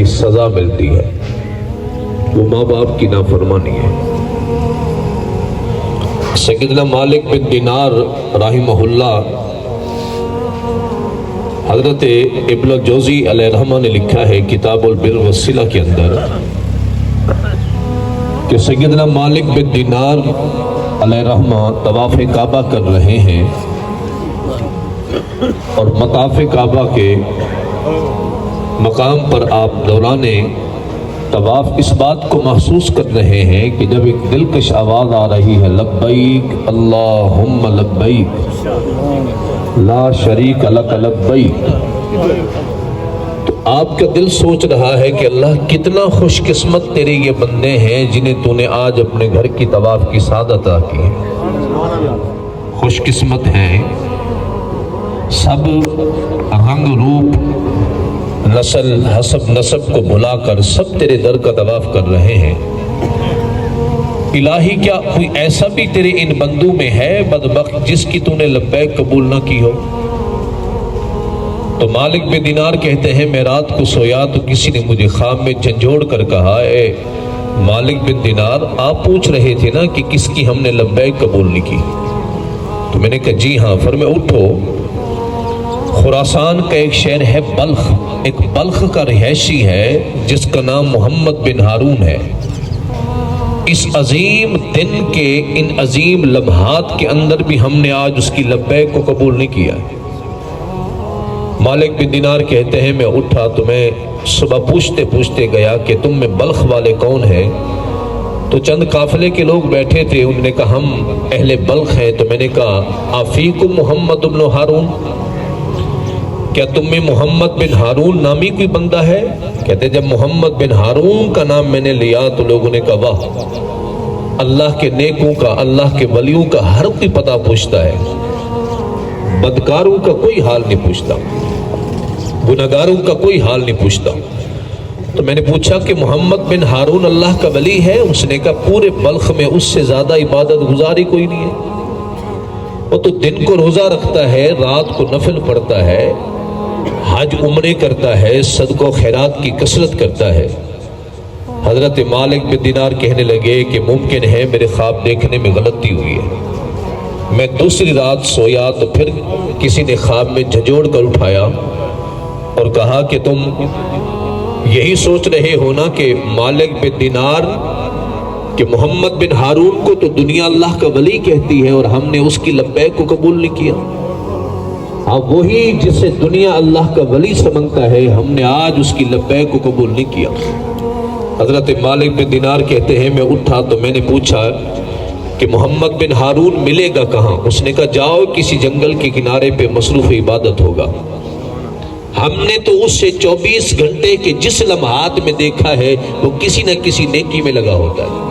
کی سزا ملتی ہے، وہ ماں باپ کی نافرمانی ہے۔ سیدنا مالک بن دینار رحمہ اللہ، حضرت ابن الجوزی علیہ الرحمہ نے لکھا ہے کتاب البر والصلہ کے اندر کہ سیدنا مالک بن دینار علیہ الرحمہ طواف کعبہ کر رہے ہیں اور مطاف کعبہ کے مقام پر آپ دوران طواف اس بات کو محسوس کر رہے ہیں کہ جب ایک دلکش آواز آ رہی ہے لبیک اللہم لبیک لا شریک لک لبیک، تو آپ کا دل سوچ رہا ہے کہ اللہ کتنا خوش قسمت تیرے یہ بندے ہیں جنہیں تو نے آج اپنے گھر کی طواف کی سعادت عطا کی ہے۔ خوش قسمت ہیں، سب رنگ روپ نسل حسب نسب کو بھلا کر سب تیرے در کا طواف کر رہے ہیں۔ الہی کیا کوئی ایسا بھی تیرے ان بندوں میں ہے بدبخت جس کی تو نے لبیک قبول نہ کی ہو؟ تو مالک بن دینار کہتے ہیں میں رات کو سویا تو کسی نے مجھے خواب میں جھنجھوڑ کر کہا، اے مالک بن دینار آپ پوچھ رہے تھے نا کہ کس کی ہم نے لبیک قبول نہیں کی؟ تو میں نے کہا جی ہاں۔ فرمایا اٹھو، خراسان کا ایک شہر ہے بلخ، ایک بلخ کا رہائشی ہے جس کا نام محمد بن ہارون ہے۔ اس عظیم دن کے ان عظیم لمحات کے اندر بھی ہم نے آج اس کی لبیک کو قبول نہیں کیا۔ مالک بن دینار کہتے ہیں میں اٹھا تو میں صبح پوچھتے پوچھتے گیا کہ تم میں بلخ والے کون ہیں؟ تو چند قافلے کے لوگ بیٹھے تھے، انہوں نے کہا ہم اہل بلخ ہیں۔ تو میں نے کہا آفیکم محمد بن ہارون، کیا تم میں محمد بن ہارون نامی کوئی بندہ ہے؟ کہتے جب محمد بن ہارون کا نام میں نے لیا تو لوگوں نے کہا واہ، اللہ کے نیکوں کا، اللہ کے ولیوں کا ہر کوئی پتہ پوچھتا ہے، بدکاروں کا کوئی حال نہیں پوچھتا، گناہگاروں کا کوئی حال نہیں پوچھتا۔ تو میں نے پوچھا کہ محمد بن ہارون اللہ کا ولی ہے؟ اس نے کہا پورے بلخ میں اس سے زیادہ عبادت گزاری کوئی نہیں ہے، وہ تو دن کو روزہ رکھتا ہے، رات کو نفل پڑھتا ہے، حج عمرے کرتا ہے، صدقہ و خیرات کی کثرت کرتا ہے۔ حضرت مالک بن دینار کہنے لگے کہ ممکن ہے میرے خواب دیکھنے میں غلطی ہوئی ہے۔ میں دوسری رات سویا تو پھر کسی نے خواب میں جھنجھوڑ کر اٹھایا اور کہا کہ تم یہی سوچ رہے ہو نا کہ مالک بن دینار کہ محمد بن ہارون کو تو دنیا اللہ کا ولی کہتی ہے اور ہم نے اس کی لبیک کو قبول نہیں کیا۔ ہاں وہی جسے دنیا اللہ کا ولی سمجھتا ہے ہم نے آج اس کی لبیک کو قبول نہیں کیا۔ حضرت مالک بن دینار کہتے ہیں میں اٹھا تو میں نے پوچھا کہ محمد بن ہارون ملے گا کہاں؟ اس نے کہا جاؤ کسی جنگل کے کنارے پہ مصروف عبادت ہوگا۔ ہم نے تو اس سے 24 گھنٹے کے جس لمحات میں دیکھا ہے وہ کسی نہ کسی نیکی میں لگا ہوتا ہے۔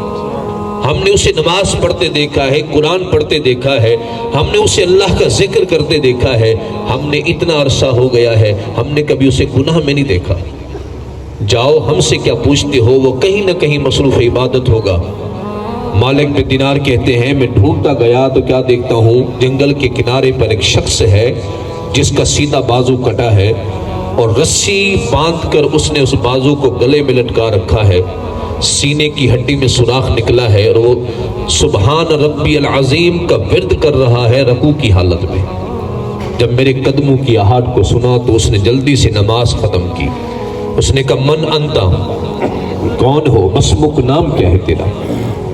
ہم نے اسے نماز پڑھتے دیکھا ہے، قرآن پڑھتے دیکھا ہے، ہم نے اسے اللہ کا ذکر کرتے دیکھا ہے۔ ہم نے اتنا عرصہ ہو گیا ہے ہم نے کبھی اسے گناہ میں نہیں دیکھا۔ جاؤ ہم سے کیا پوچھتے ہو، وہ کہیں نہ کہیں مصروف عبادت ہوگا۔ مالک بن دینار کہتے ہیں میں ڈھونڈتا گیا تو کیا دیکھتا ہوں جنگل کے کنارے پر ایک شخص ہے جس کا سیدھا بازو کٹا ہے اور رسی باندھ کر اس نے اس بازو کو گلے میں لٹکا رکھا ہے، سینے کی ہڈی میں سوراخ نکلا ہے اور وہ سبحان ربی العظیم کا ورد کر رہا ہے رکوع کی حالت میں۔ جب میرے قدموں کی آہٹ کو سنا تو اس نے جلدی سے نماز ختم کی۔ اس نے کہا من انتا، کون ہو، مسمک نام کیا ہے تیرا؟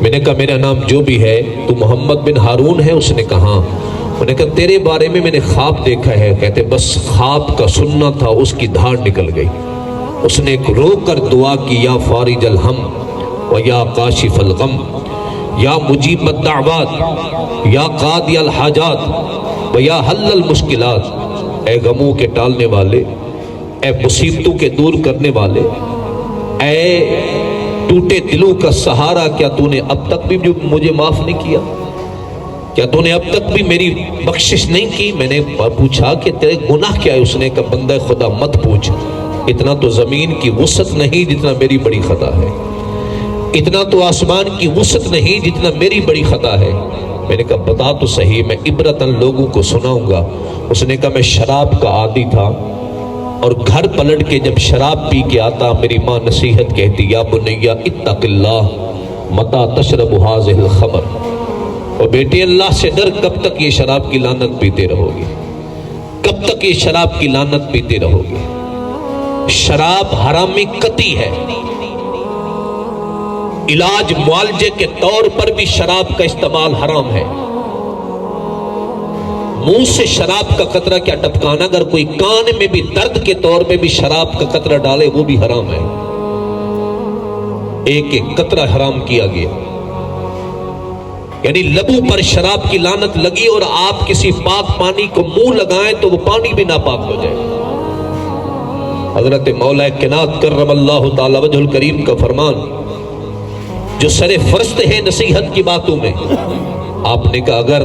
میں نے کہا میرا نام جو بھی ہے، تو محمد بن ہارون ہے؟ اس نے کہا ہاں۔ انہوں نے کہا تیرے بارے میں میں نے خواب دیکھا ہے۔ کہتے بس خواب کا سننا تھا اس کی دھاڑ نکل گئی۔ اس نے رو کر دعا کی یا فارج الہم و یا کاشف الغم یا مجیب الدعوات یا قاضی الحاجات و یا حل المشکلات، اے غموں کے ٹالنے والے، اے مصیبتوں کے دور کرنے والے، اے ٹوٹے دلوں کا سہارا، کیا تو نے اب تک بھی مجھے معاف نہیں کیا؟ کیا تو نے اب تک بھی میری بخشش نہیں کی؟ میں نے پوچھا کہ تیرے گناہ کیا ہے؟ اس نے کہا بندہ خدا مت پوچھ، اتنا تو زمین کی وسعت نہیں جتنا میری بڑی خطا ہے، اتنا تو آسمان کی وسعت نہیں جتنا میری بڑی خطا ہے۔ میں نے کہا بتا تو صحیح، میں عبرتاً لوگوں کو سناؤں گا۔ اس نے کہا میں شراب کا عادی تھا، اور گھر پلٹ کے جب شراب پی کے آتا میری ماں نصیحت کہتی یا بنیا اتق اللہ متا تشرب هذه الخمر، اور بیٹے اللہ سے ڈر، کب تک یہ شراب کی لعنت پیتے رہو گے؟ کب تک یہ شراب کی لعنت پیتے رہو گے؟ شراب حرامی قطعی ہے، علاج معالجے کے طور پر بھی شراب کا استعمال حرام ہے۔ منہ سے شراب کا قطرہ کیا ٹپکانا، اگر کوئی کان میں بھی درد کے طور پہ بھی شراب کا قطرہ ڈالے وہ بھی حرام ہے۔ ایک ایک قطرہ حرام کیا گیا، یعنی لبوں پر شراب کی لعنت لگی اور آپ کسی پاک پانی کو منہ لگائیں تو وہ پانی بھی ناپاک ہو جائے۔ حضرت مولا کائنات کرم اللہ تعالی وجہ الکریم کا فرمان جو سر فرست ہے نصیحت کی باتوں میں، آپ نے کہا اگر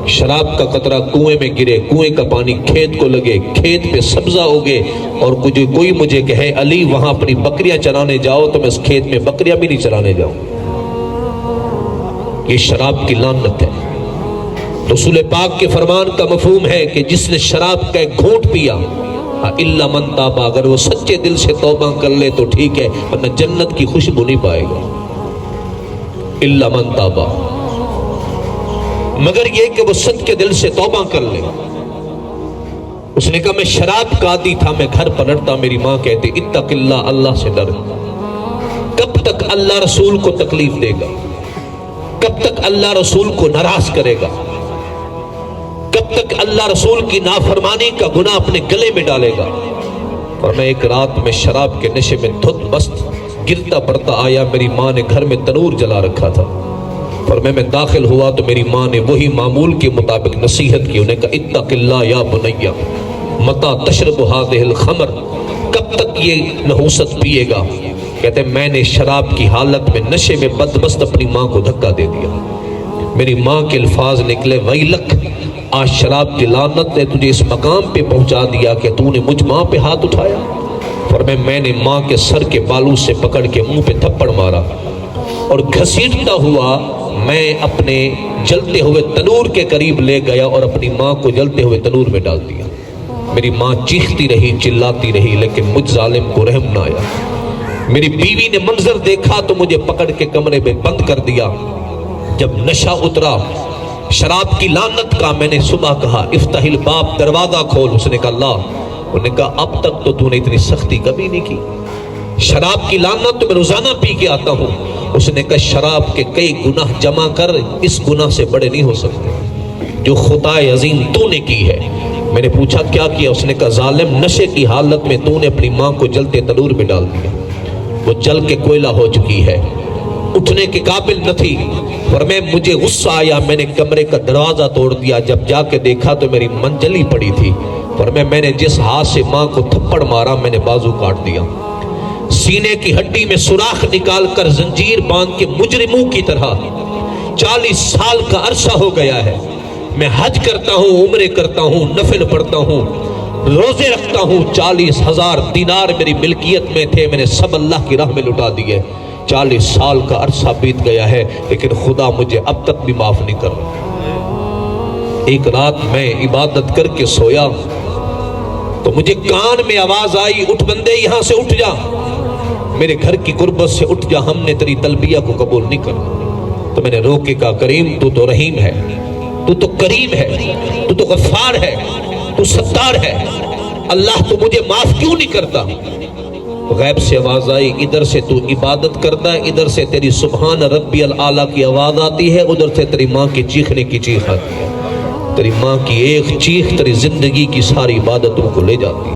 شراب کا قطرہ کنویں میں گرے، کنویں کا پانی کھیت کو لگے، کھیت پہ سبزہ ہوگے، اور کوئی مجھے کہے علی وہاں اپنی بکریاں چرانے جاؤ تو میں اس کھیت میں بکریاں بھی نہیں چرانے جاؤں۔ یہ شراب کی لعنت ہے۔ رسول پاک کے فرمان کا مفہوم ہے کہ جس نے شراب کا ایک گھونٹ پیا، الا من تابا، اگر وہ سچے دل سے توبہ کر لے تو ٹھیک ہے، ورنہ جنت کی خوشبو نہیں پائے گا۔ الا من تابا، مگر یہ کہ وہ سچ کے دل سے توبہ کر لے۔ اس نے کہا میں شراب کا عادی تھا، میں گھر پلٹتا، میری ماں کہتی اتق اللہ، اللہ سے ڈر۔ کب تک اللہ رسول کو تکلیف دے گا؟ کب تک اللہ رسول کو ناراض کرے گا؟ کب تک اللہ رسول کی نافرمانی کا گناہ اپنے گلے میں ڈالے گا؟ اور میں ایک رات میں شراب کے نشے میں دھت مست گرتا پڑتا آیا، میری ماں نے گھر میں تنور جلا رکھا تھا، اور میں داخل ہوا تو میری ماں نے وہی معمول کے مطابق نصیحت کی، انہیں کہا اتق اللہ یا بنیا متا تشرب هذه الخمر، کب تک یہ نحوست پیے گا؟ کہتے ہیں میں نے شراب کی حالت میں نشے میں بدمست اپنی ماں کو دھکا دے دیا۔ میری ماں کے الفاظ نکلے ویلک، آج شراب کی لعنت نے تجھے اس مقام پہ پہنچا دیا کہ تو نے مجھ ماں پہ ہاتھ اٹھایا۔ اور میں نے ماں کے سر کے بالوں سے پکڑ کے منہ پہ تھپڑ مارا، اور گھسیٹتا ہوا میں اپنے جلتے ہوئے تنور کے قریب لے گیا اور اپنی ماں کو جلتے ہوئے تنور میں ڈال دیا۔ میری ماں چیختی رہی، چلاتی رہی، لیکن مجھ ظالم کو رحم نہ آیا۔ میری بیوی نے منظر دیکھا تو مجھے پکڑ کے کمرے میں بند کر دیا۔ جب نشہ اترا شراب کی لعنت کا، میں نے صبح کہا افتح الباب، دروازہ کھول۔ اس نے کہا اللہ، انہوں نے کہا اب تک تو نے اتنی سختی کبھی نہیں کی، شراب کی لعنت تو میں روزانہ پی کے آتا ہوں۔ اس نے کہا شراب کے کئی گناہ جمع کر اس گناہ سے بڑے نہیں ہو سکتے جو خطا عظیم تو نے کی ہے۔ میں نے پوچھا کیا کیا؟ اس نے کہا ظالم، نشے کی حالت میں تو نے اپنی ماں کو جلتے تنور میں ڈال دیا، وہ جل کے کوئلہ ہو چکی ہے، اٹھنے کے قابل نہ تھی۔ اور مجھے غصہ آیا، میں نے کمرے کا دروازہ توڑ دیا، جب جا کے دیکھا تو میری منجلی پڑی تھی، اور میں نے جس ہاتھ سے ماں کو تھپڑ مارا میں نے بازو کاٹ دیا، سینے کی ہڈی میں سوراخ نکال کر زنجیر باندھ کے مجرموں کی طرح 40 سال کا عرصہ ہو گیا ہے۔ میں حج کرتا ہوں، عمرے کرتا ہوں، نفل پڑھتا ہوں، روزے رکھتا ہوں، 40,000 دینار میری ملکیت میں تھے، میں نے سب اللہ کی راہ میں لٹا دیے۔ 40 سال کا عرصہ بیت گیا ہے، لیکن خدا مجھے اب تک بھی معاف نہیں کر رہا۔ ایک رات میں عبادت کر کے سویا تو مجھے کان میں آواز آئی اٹھ بندے، یہاں سے اٹھ جا، میرے گھر کی قربت سے اٹھ جا، ہم نے تیری تلبیہ کو قبول نہیں کرنا۔ تو میں نے رو کے کہا کریم تو تو رحیم ہے، تو تو کریم ہے، تو تو غفار ہے، تو ستار ہے، اللہ تو مجھے معاف کیوں نہیں کرتا؟ غیب سے آواز آئی ادھر سے تو عبادت کرتا ہے، ادھر سے تیری سبحان ربی الاعلیٰ کی آواز آتی ہے، ادھر سے تیری ماں کی چیخنے کی چیخ آتی ہے۔ تیری ماں کی ایک چیخ تیری زندگی کی ساری عبادتوں کو لے جاتی ہے۔